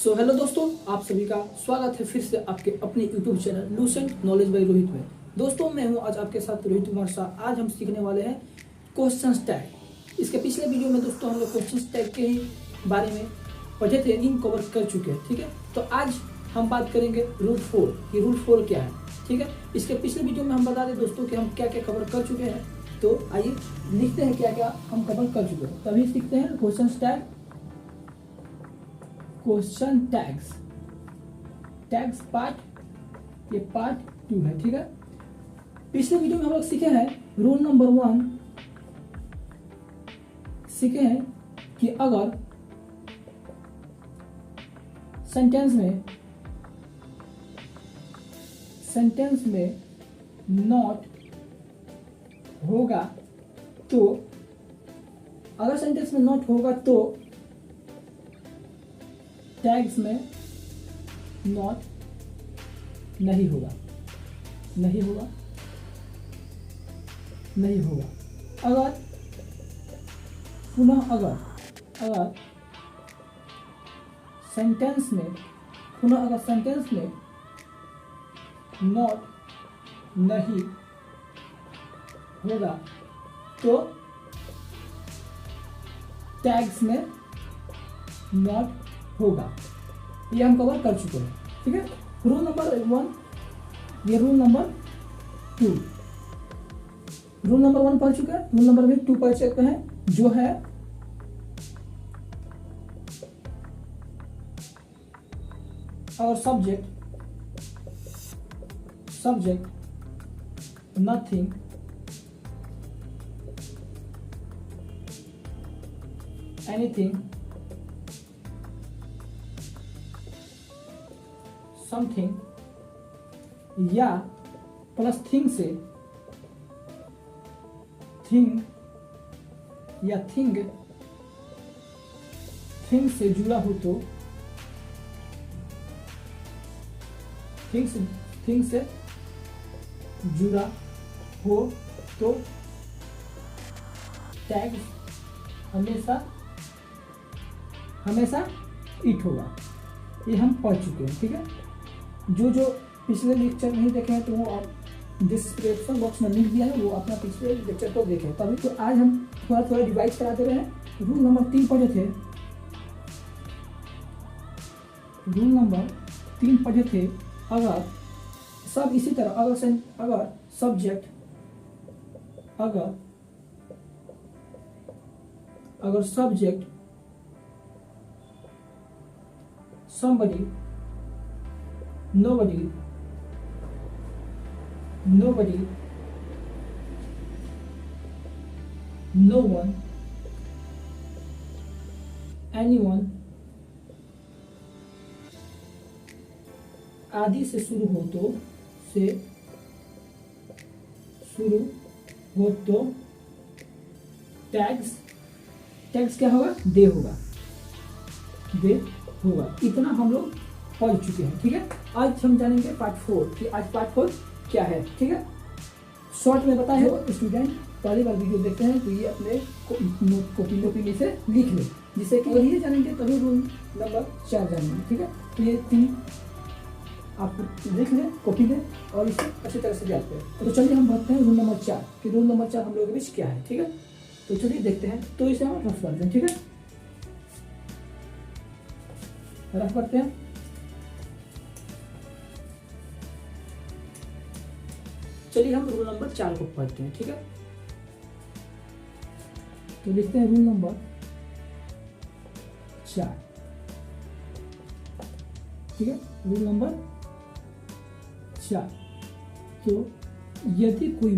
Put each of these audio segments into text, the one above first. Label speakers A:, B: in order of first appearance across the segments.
A: Hello दोस्तों, आप सभी का स्वागत है फिर से आपके अपने YouTube channel Lucent knowledge by Rohit में। दोस्तों, मैं हूं आज आपके साथ रोहित कुमार शाह। आज हम सीखने वाले हैं क्वेश्चंस टैग। इसके पिछले वीडियो में दोस्तों हम लोग क्वेश्चंस टैग के ही बारे में पढ़े थे, इन कवर कर चुके हैं। ठीक है, तो आज हम बात करेंगे रूल 4 कि रूल 4 क्या है। ठीक है, इसके पिछले वीडियो में हम बता दें दोस्तों कि हम क्या क्या कवर कर चुके हैं। तो आइए लिखते हैं क्या क्या हम कवर कर चुके हैं, तभी सीखते हैं questions tag. Question tags part, ये पार्ट 2 है। ठीक है, पिछले वीडियो में हम लोग सीखे हैं रूल नंबर 1, सीखे हैं कि अगर सेंटेंस में नॉट होगा तो, अगर सेंटेंस में नॉट होगा तो टैग्स में नॉट नहीं होगा। अगर पुनः अगर सेंटेंस में नॉट नहीं होगा तो टैग्स में नॉट होगा। ये हम कवर कर चुके हैं। ठीक है, रूल नंबर 1, ये रूल नंबर 2। रूल नंबर 1 पढ़ चुके हैं, रूल नंबर 2 पढ़ चुके हैं, जो है और सब्जेक्ट नथिंग एनीथिंग समथिंग या प्लस थिंग से थिंग से जुड़ा हो तो थिंग से जुड़ा हो तो टैग हमेशा इट होगा। ये हम पढ़ चुके हैं। ठीक है, जो पिछले लेक्चर नहीं देखे हैं तो वो आप डिस्क्रिप्शन बॉक्स में लिंक दिया है, वो अपना पिछले लेक्चर को देखें। तभी तो आज हम थोड़ा रिवाइज कराते रहे हैं। रूल नंबर 3 पढ़े थे, अगर सब इसी तरह, अगर subject somebody, nobody, no one, anyone आदि से शुरू हो तो टैग्स क्या होगा? दे होगा। इतना हम लोग पढ़ चुके हैं। ठीक है, आज हम जानेंगे पार्ट 4 कि आज पार्ट 4 क्या है। ठीक है, शॉर्ट में बताया है। स्टूडेंट पहली बार वीडियो देखते हैं तो ये अपने कॉपी में से लिख ले, जिससे कि ये जानेंगे तभी रूल नंबर 4 जानेंगे। ठीक है, तो ये 3 आप लिख लें, कॉपी लें और इसे अच्छी तरह से याद करें। तो चलिए हम बढ़ते हैं रूल नंबर 4 कि रूल नंबर 4 हम लोगों के बीच क्या है। ठीक है, तो चलिए देखते हैं। तो इसे हम रफ करते हैं। ठीक है, रफ करते हैं। चलिए हम रूल नंबर 4 को पढ़ते हैं। ठीक है, तो लिखते हैं रूल नंबर 4। ठीक है, रूल नंबर 4। तो यदि कोई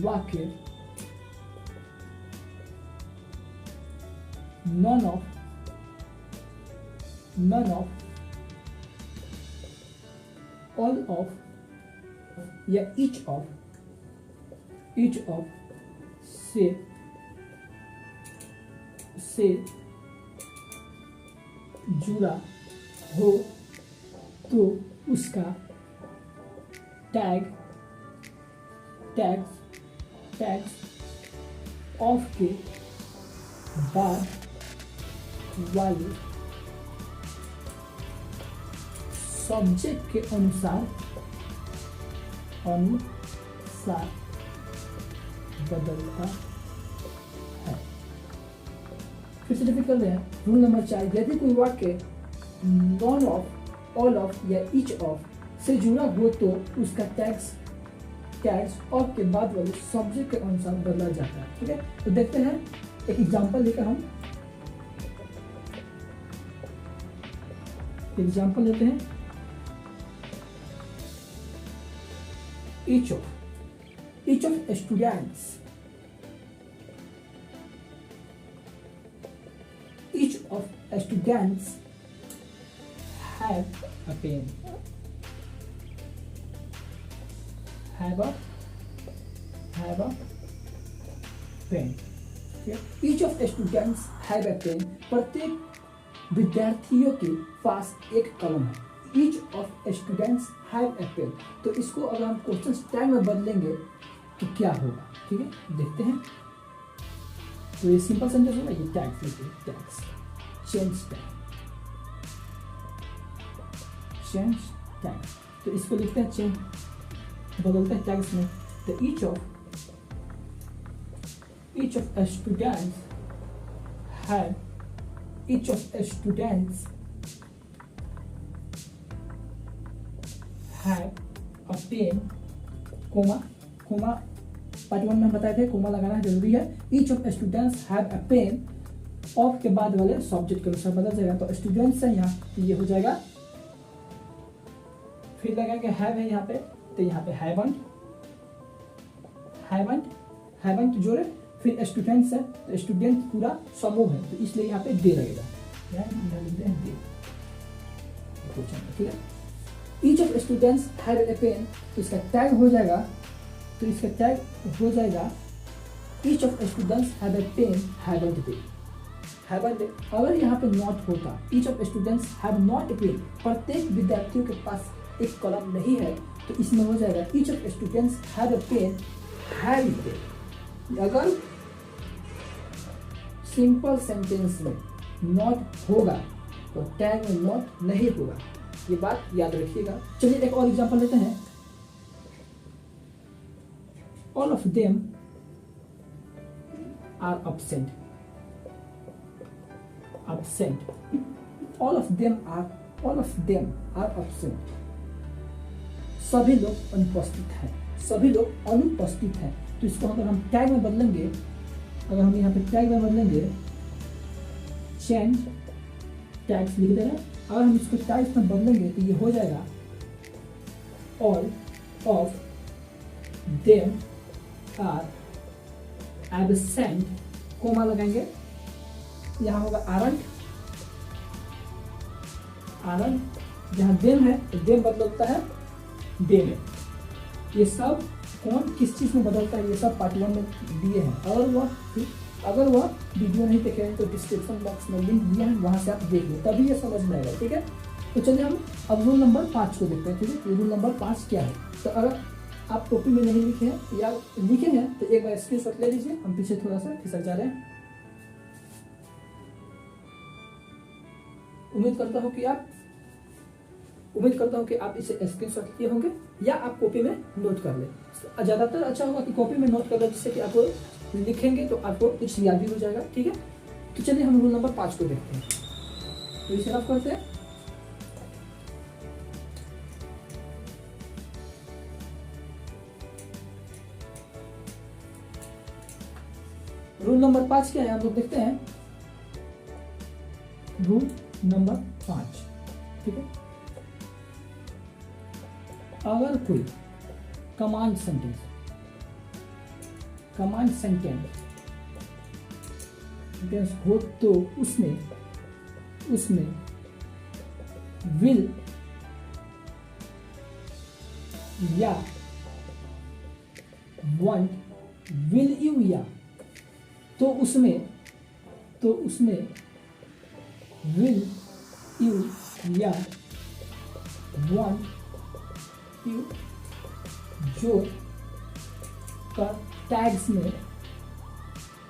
A: वाक्य none of all of या each of से जुड़ा हो तो उसका टैग्स ऑफ के बाद वाले सब्जेक्ट के अनुसार बदलता है। फिर से रिपीट कर रहे हैं। रूल नंबर 4, यदि कोई वाक्य नॉन ऑफ, ऑल ऑफ या ईच ऑफ से जुड़ा हो तो उसका टैग्स ऑफ के बाद वाले सब्जेक्ट के अनुसार बदला जाता है। ठीक है, तो देखते हैं एक एग्जांपल लेकर हम एग्जांपल लेते हैं। each of students have a pen, have a pen। each of students have a pen, प्रत्येक विद्यार्थियों के पास एक कलम है। each of students have a pen, तो इसको अगर हम क्वेश्चन टैग में बदलेंगे तो क्या होगा? ठीक है, देखते हैं। तो ये सिंपल सेंटेंस होगा, ये टैग्स लिखिए, टैग्स, चेंज टैग्स, तो इसको लिखते हैं चेंज, बदलते हैं टैग्स में। तो each of students have a pen, comma part 1 में हम बताए थे कोमा लगाना जरूरी है। each of students have a pen, of के बाद वाले सब्जेक्ट के अनुसार बदल जाएगा। तो स्टूडेंट्स है यहाँ, तो ये हो जाएगा, फिर लगाएंगे हैव है यहाँ पे, तो यहाँ पे हैवंट जोड़े, फिर स्टूडेंट्स है, तो स्टूडेंट पूरा समूह है, तो इसलिए यहाँ पे दे लगेगा, दे। ठीक है, each of students have a pen, तो इसका टैग हो जाएगा, each of students have a pen, haven't। अगर यहाँ पे नॉट होता, each of students have not a pen, प्रत्येक विद्यार्थियों के पास एक कलम नहीं है, तो इसमें हो जाएगा each of students have a pen, have a pen। अगर सिंपल सेंटेंस में नॉट होगा तो टैग में नॉट नहीं होगा, ये बात याद रखिएगा। चलिए एक और एग्जांपल लेते हैं। All of them are absent। All of them are absent। सभी लोग अनुपस्थित हैं। तो इसको अगर हम टैग में बदलेंगे, चेंज टैग्स लिख देना। अगर हम इसको टैग्स में बदलेंगे तो ये हो जाएगा all of them are absent, comma लगाएंगे, यहाँ होगा आरंट, जहाँ देम है तो देम बदलता है दे में। ये सब कौन किस चीज में बदलता है, ये सब पार्ट 1 में दिए हैं। अगर वह वीडियो नहीं देखे हैं तो डिस्क्रिप्शन बॉक्स में लिंक दिया है, वहां से आप देख लो, तभी ये समझ में आएगा। ठीक है, तो चलिए हम अब रूल नंबर 5 को देखते हैं। ठीक है, रूल नंबर 5 क्या है? तो अगर आप कॉपी में नहीं लिखे हैं या लिखे हैं तो एक बार स्क्रीनशॉट ले लीजिए। हम पीछे थोड़ा सा खिसक जा रहे हैं। उम्मीद करता हूँ कि आप इसे स्क्रीनशॉट लिए होंगे या आप कॉपी में नोट कर ले। ज़्यादातर अच्छा होगा कि कॉपी में नोट कर ले, जिससे कि आपको लिखेंगे तो आपको कुछ याद भी हो जाएगा। ठीक है, तो चलिए हम रूल नंबर 5 को देखते हैं। तो इसे रफ करते हैं। रूल नंबर 5 क्या है हम लोग देखते हैं। रूल नंबर 5, ठीक है, अगर कोई कमांड सेंटेंस हो तो उसमें विल या वांट, विल यू या, तो उसमें विल यू या वांट यू जो का टैग्स में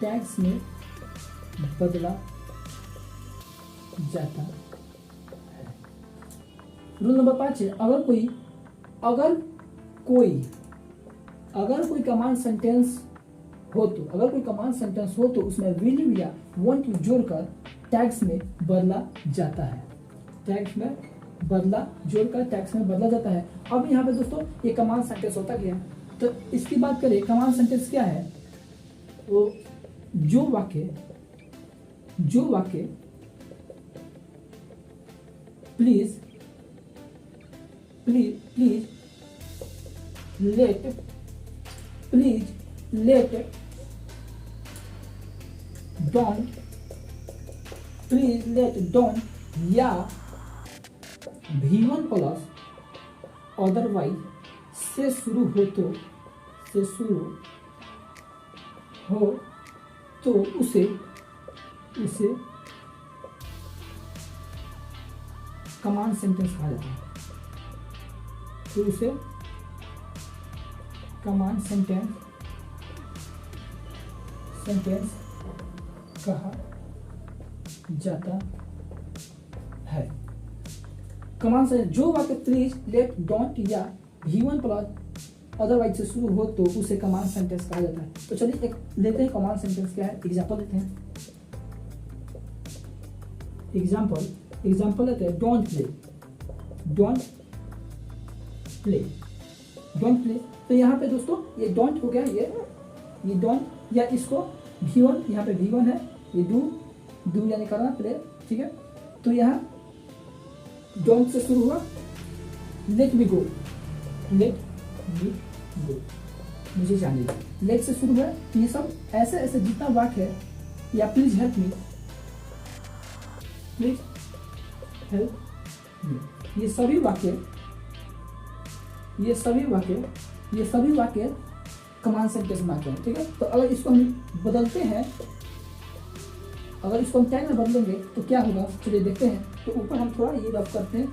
A: टैग्स में बदला जाता है। रूल नंबर 5 है, अगर कोई कमांड सेंटेंस हो तो उसमें विल यू या वांट यू जोड़कर टैग्स में बदला जाता है। अब यहाँ पे दोस्तों ये कमांड सेंटेंस होता क्या है, तो इसकी बात करें कमांड सेंटेंस क्या है, वो जो वाक्य प्लीज लेट डोंट या V1 प्लस अदरवाइज से शुरू हो तो उसे कमांड सेंटेंस कहा जाता है। तो उसे कमांड सेंटेंस कहा जाता है। कमांड से जो वाक्य प्लीज लेट डोंट या V1 प्लस अदरवाइज से शुरू हो तो उसे कमांड सेंटेंस कहा जाता है। तो चलिए एक लेते हैं कमांड सेंटेंस क्या है, एग्जांपल लेते हैं। एग्जांपल लेते हैं, डोंट प्ले। तो यहाँ पे दोस्तों ये डोंट हो गया, ये डोंट या इसको V1, यहाँ पे V1 है, ये डू यानी करना, प्ले, ठीक है। तो यहाँ डोंट से शुरू हुआ, लेट मी गो, मुझे जाने दो, लेट से शुरू है। ये सब ऐसे जितना वाक्य है, या प्लीज हेल्प मी, ये सभी वाक्य कमांड सेंटेंस में आते हैं, ठीक है। तो अगर इसको हम बदलते हैं, अगर इसको हम टैग में बदलेंगे तो क्या होगा, चलिए देखते हैं। तो ऊपर हम थोड़ा ये रफ करते हैं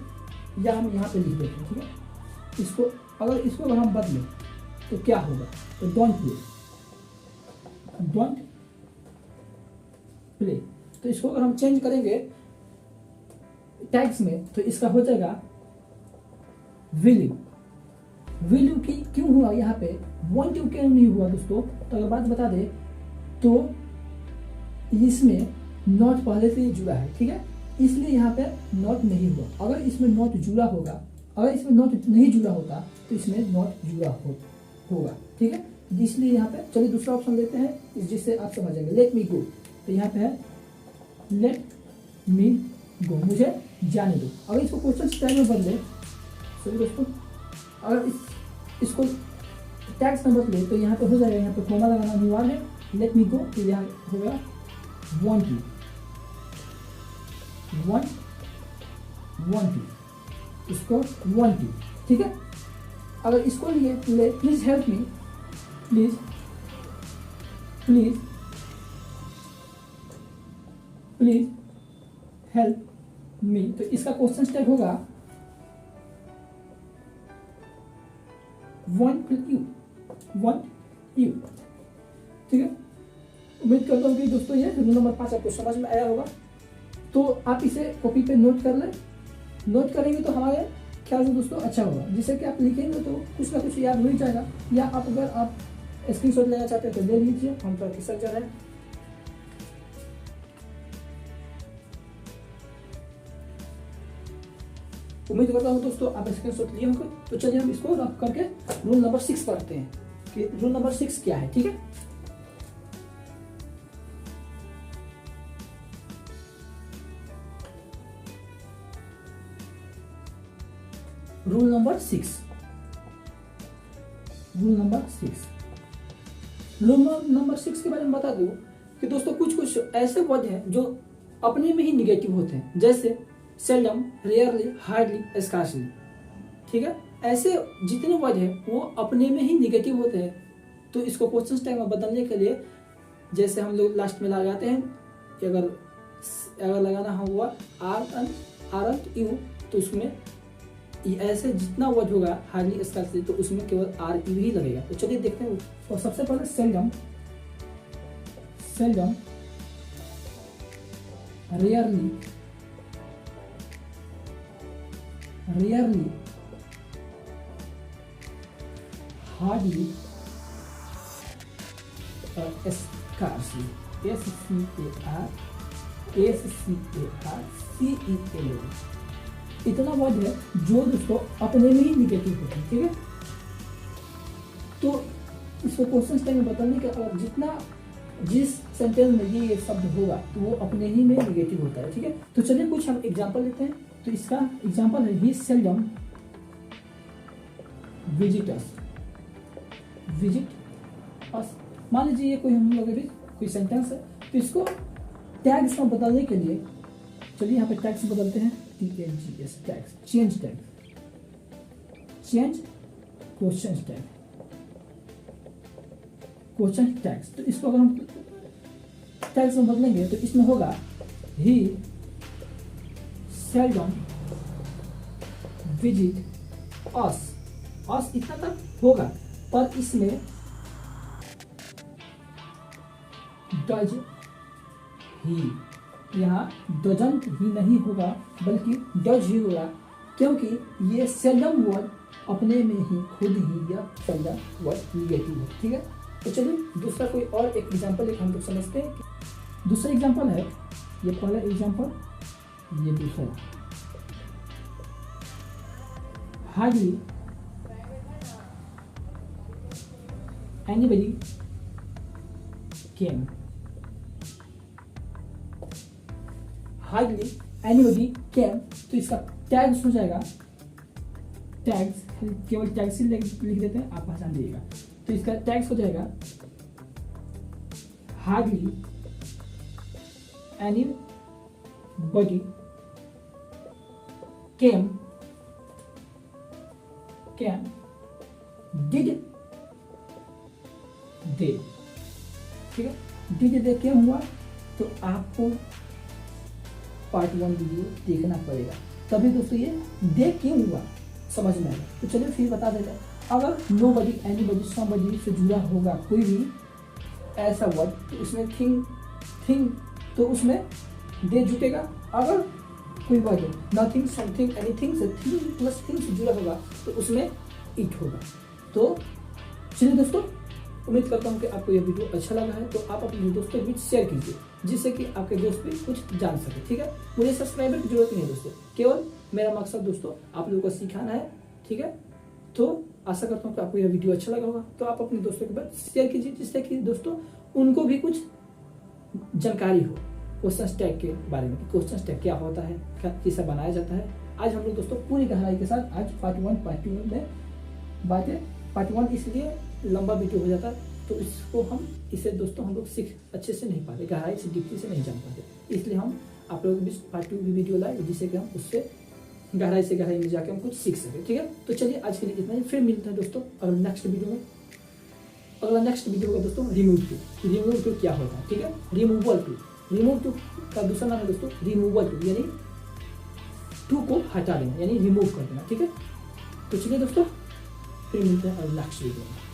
A: या हम यहाँ पे लिख देते हैं, ठीक है। अगर हम बदलें तो क्या होगा, तो डोंट प्ले। तो इसको अगर हम चेंज करेंगे टैग्स में तो इसका हो जाएगा विल यू की क्यों हुआ यहाँ पे, वांट यू क्यों नहीं हुआ दोस्तों। तो अगर बात बता दे तो इसमें नॉट पहले से ही जुड़ा है, ठीक है, इसलिए यहाँ पे नॉट नहीं हुआ। अगर इसमें नॉट जुड़ा होगा, अगर इसमें नॉट नहीं जुड़ा होता तो इसमें नॉट जुड़ा होगा, ठीक है। इसलिए यहाँ पे चलिए दूसरा ऑप्शन लेते हैं जिससे आप समझेंगे, लेट मी गो। तो यहाँ पे है लेट मी गो, मुझे जाने दो। अगर इसको क्वेश्चन स्टाइल में बदले, सॉरी दोस्तों, अगर इसको टैग्स में बदले तो यहाँ पे हो जाएगा, यहाँ पे कोमा लगाना अनिवार्य है, लेट मी गो। तो यहाँ होगा want you, इसको want you, ठीक है। अगर इसको लिए please help me, please help me, तो इसका क्वेश्चन स्टेट होगा want you, ठीक है। उम्मीद करता हूँ कि दोस्तों ये रूल नंबर 5 आपको समझ में आया होगा। तो आप इसे कॉपी पे नोट कर लें, नोट करेंगे तो हमारे ख्याल से दोस्तों अच्छा होगा, जिससे कि आप लिखेंगे तो कुछ ना कुछ याद हो ही जाएगा। या आप अगर आप स्क्रीनशॉट लेना चाहते हैं तो ले लीजिए, हम तो रिसर्च कर रहे हैं। उम्मीद करता हूँ दोस्तों आप स्क्रीनशॉट लिए होंगे। तो चलिए हम इसको रफ करके रूल नंबर 6 पढ़ते हैं कि रूल नंबर 6 क्या है, ठीक है। रूल नंबर 6 के बारे में बता दूं कि दोस्तों कुछ ऐसे वर्ड हैं जो अपने में ही निगेटिव होते हैं, जैसे सेल्डम, रेयरली, हार्डली, स्कार्सली, ठीक है। ऐसे जितने वर्ड हैं वो अपने में ही निगेटिव होते हैं। तो इसको क्वेश्चन टैग में बदलने के लिए जैसे हम लोग लास्ट में लगाते हैं, अगर लगाना हुआ आरंट यू, तो उसमें ऐसे जितना वर्ड होगा हार्डली, स्कार्सली, तो उसमें केवल आर यू ही लगेगा। तो चलिए देखते हैं। तो सबसे पहले seldom, rarely, hardly, और scarcely, SCARCELY। इतना वर्ड है जो दोस्तों अपने में ही निगेटिव होता है, ठीक है। तो इसको क्वेश्चन टाइम में बताने का और जितना जिस सेंटेंस में ये शब्द होगा तो वो अपने ही में निगेटिव होता है, ठीक है। तो चलिए कुछ हम एग्जांपल लेते हैं। तो इसका एग्जांपल है ही सेल्डम विजिट अस। मान लीजिए ये कोई हम लोग भी कोई सेंटेंस है, तो इसको टैग्स में बदलने के लिए चलिए यहाँ पे टैग्स बदलते हैं, TAGS tags, change tag, change question tag, question tags. तो इसको अगर हम टैग्स में बदलेंगे तो इसमें होगा ही सेल्डम विजिट अस। अस इतना तक होगा, पर इसमें डज ही, यहाँ डजंट ही नहीं होगा बल्कि डज ही होगा, क्योंकि ये सेल्डम वर्ड अपने में ही खुद ही या सेल्डम वर्ड निगेटिव है, ठीक है। तो चलिए दूसरा कोई और एक एग्जांपल एक हम लोग समझते हैं। दूसरा एग्जांपल है, ये पहला एग्जांपल, ये दूसरा। हार्डली एनीबडी केम, हार्डली एनीबडी केम। तो इसका टैग्स हो जाएगा, टैग्स केवल टैग्स ही लिख देते हैं, आप पहचान दीजिएगा। तो इसका टैग्स हो जाएगा hardly anybody came, did they, ठीक है। डिड दे क्यों हुआ, तो आपको पार्ट 1 वीडियो देखना पड़ेगा, तभी दोस्तों ये दे क्यों हुआ समझ में आएगा। तो चलिए फिर बता देते हैं, अगर नोबडी एनीबडी समबडी से जुड़ा होगा कोई भी ऐसा वर्ड, तो इसमें थिंग तो उसमें दे जुटेगा। अगर कोई वर्ड नथिंग, समथिंग, एनीथिंग से थिंग प्लस थिंग से जुड़ा होगा तो उसमें इट होगा। तो चलिए दोस्तों, उम्मीद करता हूँ कि आपको यह वीडियो अच्छा लगा है, तो आप अपने दोस्तों के बीच शेयर कीजिए, जिससे कि आपके दोस्त भी कुछ जान सके, ठीक है। मुझे सब्सक्राइबर की जरूरत नहीं है दोस्तों, केवल मेरा मकसद दोस्तों आप लोगों को सिखाना है, ठीक है। तो आशा करता हूँ कि आपको यह वीडियो अच्छा लगा होगा, तो आप अपने दोस्तों के बीच शेयर कीजिए, जिससे कि दोस्तों उनको भी कुछ जानकारी हो क्वेश्चन टैग के बारे में, क्वेश्चन टैग क्या होता है, कैसे बनाया जाता है। आज हम लोग दोस्तों पूरी गहराई के साथ आज पार्ट 1 पार्ट 2 में बातें, पार्ट 1 इसलिए लंबा वीडियो हो जाता है, तो इसको हम इसे दोस्तों हम लोग सीख अच्छे से नहीं पाते, गहराई से डीपली से नहीं जान पाते, इसलिए हम आप लोगों के बीच पार्ट 2 भी वीडियो लाए, जिससे कि हम उससे गहराई से गहराई में जाकर हम कुछ सीख सके, ठीक है। तो चलिए आज के लिए इतना ही, फिर मिलते हैं दोस्तों अगला नेक्स्ट वीडियो में। अगला नेक्स्ट वीडियो होगा दोस्तों रिमूव टू क्या होता है, ठीक है। रिमूव टू का दूसरा नाम है दोस्तों रिमूवल टू, यानी टू को हटा देना, यानी रिमूव कर देना, ठीक है। तो चलिए दोस्तों फिर मिलते हैं अगले नेक्स्ट वीडियो में।